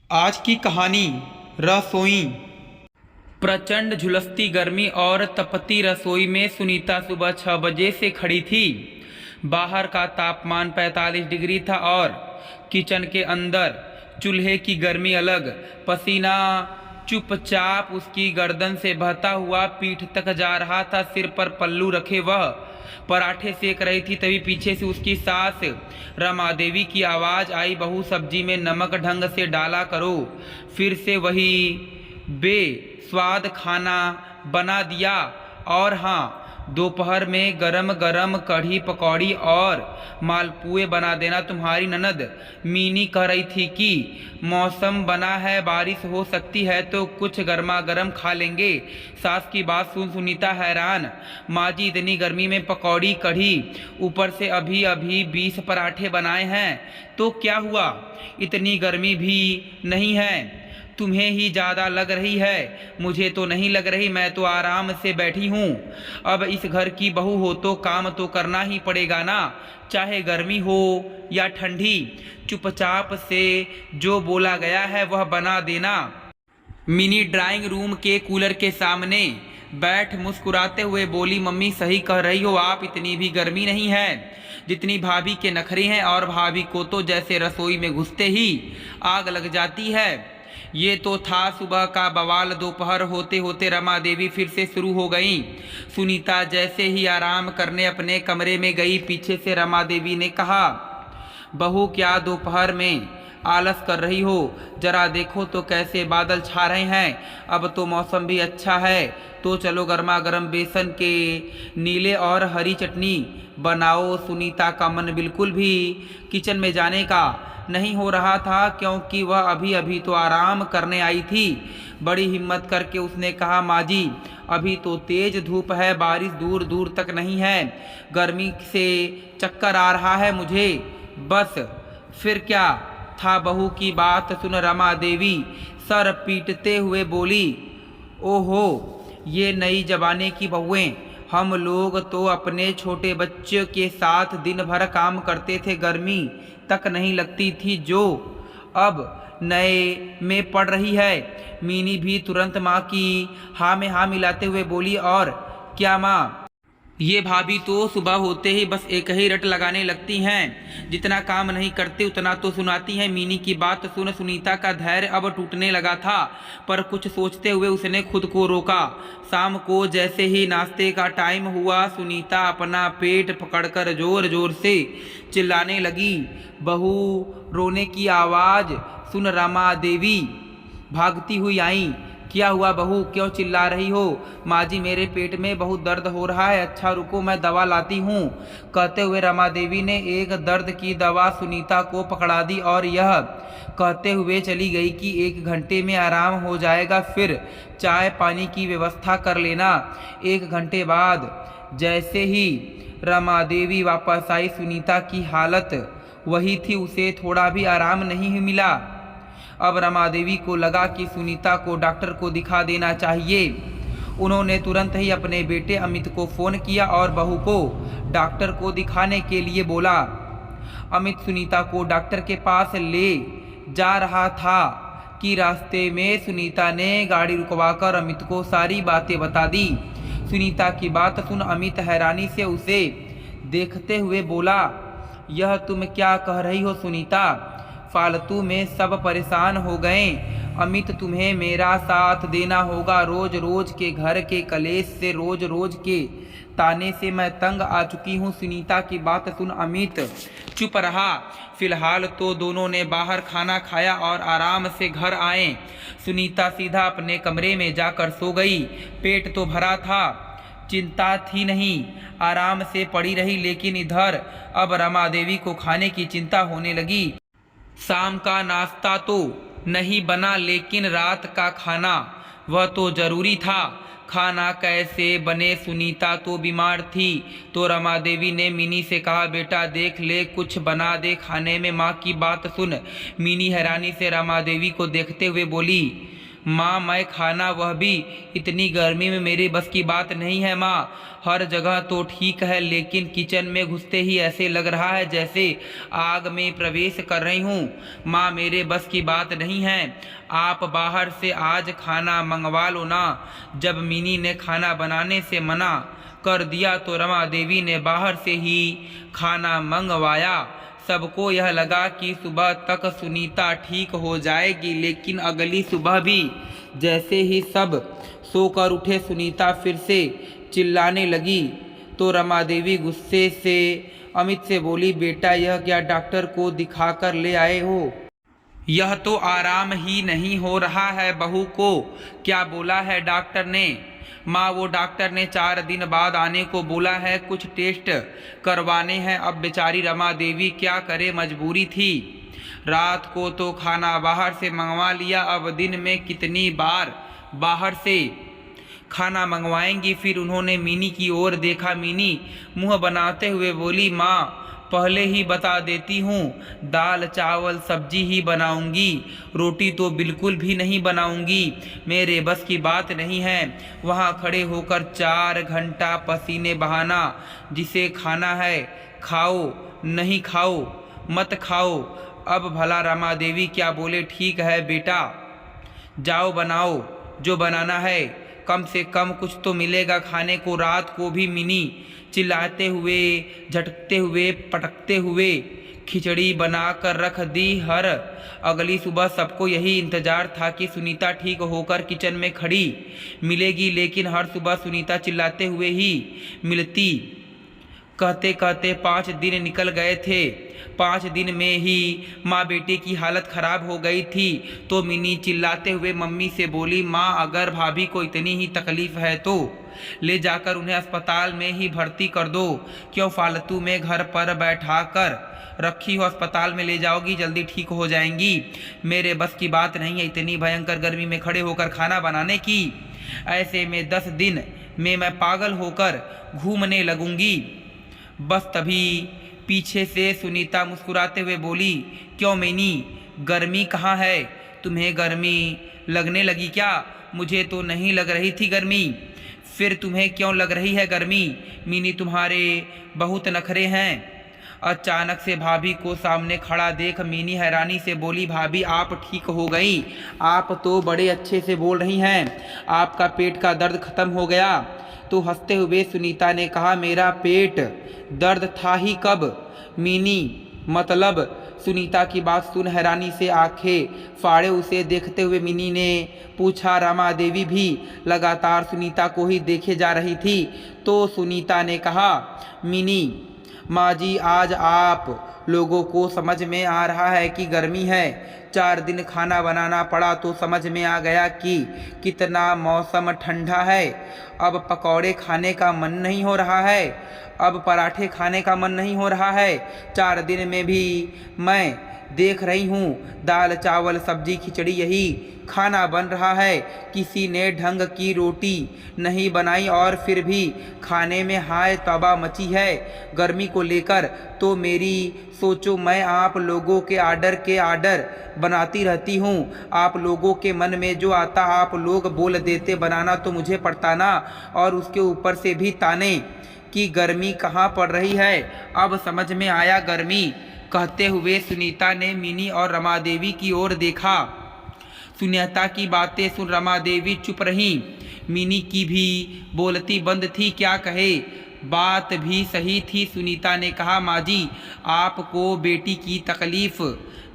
आज की कहानी रसोई। प्रचंड झुलसती गर्मी और तपती रसोई में सुनीता सुबह 6 बजे से खड़ी थी। बाहर का तापमान 45 डिग्री था और किचन के अंदर चूल्हे की गर्मी अलग। पसीना चुपचाप उसकी गर्दन से बहता हुआ पीठ तक जा रहा था। सिर पर पल्लू रखे वह पराठे सेक रही थी, तभी पीछे से उसकी सास रमा देवी की आवाज़ आई, बहू सब्जी में नमक ढंग से डाला करो। फिर से वही बेस्वाद खाना बना दिया। और हाँ, दोपहर में गरम गरम कढ़ी पकौड़ी और मालपुए बना देना। तुम्हारी ननद मीनी कह रही थी कि मौसम बना है, बारिश हो सकती है, तो कुछ गर्मा गर्म खा लेंगे। सास की बात सुन सुनीता हैरान। माँ जी, इतनी गर्मी में पकौड़ी कढ़ी, ऊपर से अभी अभी 20 पराठे बनाए हैं, तो क्या हुआ? इतनी गर्मी भी नहीं है। तुम्हें ही ज़्यादा लग रही है, मुझे तो नहीं लग रही। मैं तो आराम से बैठी हूँ। अब इस घर की बहू हो तो काम तो करना ही पड़ेगा ना, चाहे गर्मी हो या ठंडी। चुपचाप से जो बोला गया है वह बना देना। मिनी ड्राइंग रूम के कूलर के सामने बैठ मुस्कुराते हुए बोली, मम्मी सही कह रही हो आप, इतनी भी गर्मी नहीं है जितनी भाभी के नखरे हैं। और भाभी को तो जैसे रसोई में घुसते ही आग लग जाती है। ये तो था सुबह का बवाल। दोपहर होते होते रमा देवी फिर से शुरू हो गई। सुनीता जैसे ही आराम करने अपने कमरे में गई, पीछे से रमा देवी ने कहा, बहू क्या दोपहर में आलस कर रही हो? जरा देखो तो कैसे बादल छा रहे हैं। अब तो मौसम भी अच्छा है, तो चलो गर्मा गर्म बेसन के नीले और हरी चटनी बनाओ। सुनीता का मन बिल्कुल भी किचन में जाने का नहीं हो रहा था, क्योंकि वह अभी अभी तो आराम करने आई थी। बड़ी हिम्मत करके उसने कहा, माँ जी अभी तो तेज धूप है, बारिश दूर दूर तक नहीं है, गर्मी से चक्कर आ रहा है मुझे बस। फिर क्या था? बहू की बात सुन रमा देवी सर पीटते हुए बोली, ओहो, ये नई जमाने की बहुएं। हम लोग तो अपने छोटे बच्चों के साथ दिन भर काम करते थे, गर्मी तक नहीं लगती थी जो अब नए में पड़ रही है। मीनी भी तुरंत माँ की हाँ में हाँ मिलाते हुए बोली, और क्या माँ, ये भाभी तो सुबह होते ही बस एक ही रट लगाने लगती हैं, जितना काम नहीं करते उतना तो सुनाती हैं। मीनी की बात सुन सुनीता का धैर्य अब टूटने लगा था, पर कुछ सोचते हुए उसने खुद को रोका। शाम को जैसे ही नाश्ते का टाइम हुआ, सुनीता अपना पेट पकड़कर जोर जोर से चिल्लाने लगी। बहू रोने की आवाज़ सुन रमा देवी भागती हुई आई। क्या हुआ बहू, क्यों चिल्ला रही हो? माँ जी मेरे पेट में बहुत दर्द हो रहा है। अच्छा रुको मैं दवा लाती हूँ। कहते हुए रमा देवी ने एक दर्द की दवा सुनीता को पकड़ा दी और यह कहते हुए चली गई कि 1 घंटे में आराम हो जाएगा, फिर चाय पानी की व्यवस्था कर लेना। 1 घंटे बाद जैसे ही रमा देवी वापस आई, सुनीता की हालत वही थी, उसे थोड़ा भी आराम नहीं मिला। अब रमा देवी को लगा कि सुनीता को डॉक्टर को दिखा देना चाहिए। उन्होंने तुरंत ही अपने बेटे अमित को फ़ोन किया और बहू को डॉक्टर को दिखाने के लिए बोला। अमित सुनीता को डॉक्टर के पास ले जा रहा था कि रास्ते में सुनीता ने गाड़ी रुकवाकर अमित को सारी बातें बता दी। सुनीता की बात सुन अमित हैरानी से उसे देखते हुए बोला, यह तुम क्या कह रही हो सुनीता? फालतू में सब परेशान हो गए। अमित तुम्हें मेरा साथ देना होगा। रोज रोज के घर के कलेश से, रोज रोज के ताने से मैं तंग आ चुकी हूँ। सुनीता की बात सुन अमित चुप रहा। फिलहाल तो दोनों ने बाहर खाना खाया और आराम से घर आए। सुनीता सीधा अपने कमरे में जाकर सो गई। पेट तो भरा था, चिंता थी नहीं, आराम से पड़ी रही। लेकिन इधर अब रमा देवी को खाने की चिंता होने लगी। शाम का नाश्ता तो नहीं बना, लेकिन रात का खाना वह तो जरूरी था। खाना कैसे बने? सुनीता तो बीमार थी, तो रमा देवी ने मिनी से कहा, बेटा देख ले कुछ बना दे खाने में। माँ की बात सुन मिनी हैरानी से रमा देवी को देखते हुए बोली, माँ मैं खाना, वह भी इतनी गर्मी में, मेरे बस की बात नहीं है माँ। हर जगह तो ठीक है लेकिन किचन में घुसते ही ऐसे लग रहा है जैसे आग में प्रवेश कर रही हूँ। माँ मेरे बस की बात नहीं है, आप बाहर से आज खाना मंगवा लो ना। जब मिनी ने खाना बनाने से मना कर दिया तो रमा देवी ने बाहर से ही खाना मंगवाया। सबको यह लगा कि सुबह तक सुनीता ठीक हो जाएगी, लेकिन अगली सुबह भी जैसे ही सब सोकर उठे सुनीता फिर से चिल्लाने लगी। तो रमा देवी गुस्से से अमित से बोली, बेटा यह क्या डॉक्टर को दिखा कर ले आए हो? यह तो आराम ही नहीं हो रहा है। बहू को क्या बोला है डॉक्टर ने? माँ वो डॉक्टर ने 4 दिन बाद आने को बोला है, कुछ टेस्ट करवाने हैं। अब बेचारी रमा देवी क्या करे, मजबूरी थी। रात को तो खाना बाहर से मंगवा लिया, अब दिन में कितनी बार बाहर से खाना मंगवाएंगी। फिर उन्होंने मिनी की ओर देखा। मिनी मुंह बनाते हुए बोली, माँ पहले ही बता देती हूँ, दाल चावल सब्जी ही बनाऊंगी, रोटी तो बिल्कुल भी नहीं बनाऊंगी, मेरे बस की बात नहीं है। वहाँ खड़े होकर 4 घंटा पसीने बहाना। जिसे खाना है खाओ, नहीं खाओ मत खाओ। अब भला रमा देवी क्या बोले, ठीक है बेटा जाओ बनाओ जो बनाना है, कम से कम कुछ तो मिलेगा खाने को। रात को भी मिनी चिल्लाते हुए, झटकते हुए, पटकते हुए खिचड़ी बना कर रख दी। हर अगली सुबह सबको यही इंतजार था कि सुनीता ठीक होकर किचन में खड़ी मिलेगी, लेकिन हर सुबह सुनीता चिल्लाते हुए ही मिलती। कहते कहते 5 दिन निकल गए थे। 5 दिन में ही माँ बेटे की हालत खराब हो गई थी। तो मिनी चिल्लाते हुए मम्मी से बोली, माँ अगर भाभी को इतनी ही तकलीफ है तो ले जाकर उन्हें अस्पताल में ही भर्ती कर दो, क्यों फालतू में घर पर बैठा कर रखी हो। अस्पताल में ले जाओगी जल्दी ठीक हो जाएंगी। मेरे बस की बात नहीं है इतनी भयंकर गर्मी में खड़े होकर खाना बनाने की। ऐसे में 10 दिन में मैं पागल होकर घूमने लगूंगी। बस तभी पीछे से सुनीता मुस्कुराते हुए बोली, क्यों मिनी गर्मी कहाँ है? तुम्हें गर्मी लगने लगी क्या? मुझे तो नहीं लग रही थी गर्मी। फिर तुम्हें क्यों लग रही है गर्मी? मिनी तुम्हारे बहुत नखरे हैं। अचानक से भाभी को सामने खड़ा देख मिनी हैरानी से बोली, भाभी आप ठीक हो गई? आप तो बड़े अच्छे से बोल रही हैं, आपका पेट का दर्द खत्म हो गया? तो हंसते हुए सुनीता ने कहा, मेरा पेट दर्द था ही कब मिनी? मतलब? सुनीता की बात सुन हैरानी से आंखें फाड़े उसे देखते हुए मिनी ने पूछा। रमा देवी भी लगातार सुनीता को ही देखे जा रही थी। तो सुनीता ने कहा, मिनी माँ जी आज आप लोगों को समझ में आ रहा है कि गर्मी है। 4 दिन खाना बनाना पड़ा तो समझ में आ गया कि कितना मौसम ठंडा है। अब पकौड़े खाने का मन नहीं हो रहा है, अब पराठे खाने का मन नहीं हो रहा है। 4 दिन में भी मैं देख रही हूँ दाल चावल सब्जी खिचड़ी यही खाना बन रहा है। किसी ने ढंग की रोटी नहीं बनाई और फिर भी खाने में हाय तौबा मची है गर्मी को लेकर। तो मेरी सोचो, मैं आप लोगों के आर्डर बनाती रहती हूँ। आप लोगों के मन में जो आता आप लोग बोल देते, बनाना तो मुझे पड़ता ना। और उसके ऊपर से भी ताने कि गर्मी कहाँ पड़ रही है। अब समझ में आया गर्मी। कहते हुए सुनीता ने मिनी और रमा देवी की ओर देखा। सुनीता की बातें सुन रमा देवी चुप रही। मिनी की भी बोलती बंद थी, क्या कहे, बात भी सही थी। सुनीता ने कहा, माँ जी आपको बेटी की तकलीफ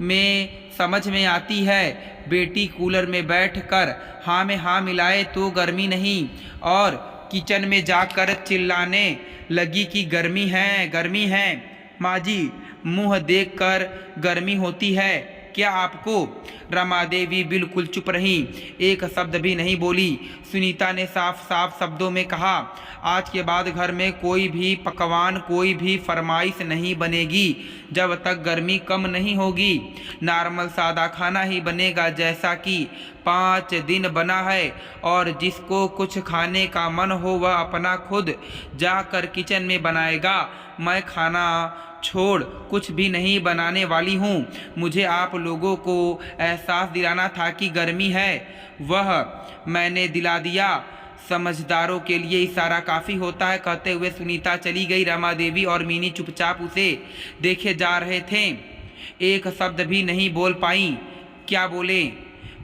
में समझ में आती है। बेटी कूलर में बैठकर हाँ में हाँ मिलाए तो गर्मी नहीं, और किचन में जाकर चिल्लाने लगी कि गर्मी है गर्मी है। माँ जी मुँह देखकर गर्मी होती है क्या आपको? रमा देवी बिल्कुल चुप रही, एक शब्द भी नहीं बोली। सुनीता ने साफ साफ शब्दों में कहा, आज के बाद घर में कोई भी पकवान कोई भी फरमाइश नहीं बनेगी जब तक गर्मी कम नहीं होगी। नॉर्मल सादा खाना ही बनेगा जैसा कि 5 दिन बना है। और जिसको कुछ खाने का मन हो वह अपना खुद जाकर किचन में बनाएगा। मैं खाना छोड़ कुछ भी नहीं बनाने वाली हूँ। मुझे आप लोगों को एहसास दिलाना था कि गर्मी है, वह मैंने दिला दिया। समझदारों के लिए इशारा काफ़ी होता है। कहते हुए सुनीता चली गई। रमा देवी और मीनी चुपचाप उसे देखे जा रहे थे, एक शब्द भी नहीं बोल पाई। क्या बोले,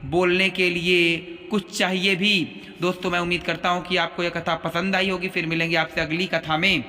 बोलने के लिए कुछ चाहिए भी। दोस्तों मैं उम्मीद करता हूँ कि आपको यह कथा पसंद आई होगी। फिर मिलेंगे आपसे अगली कथा में।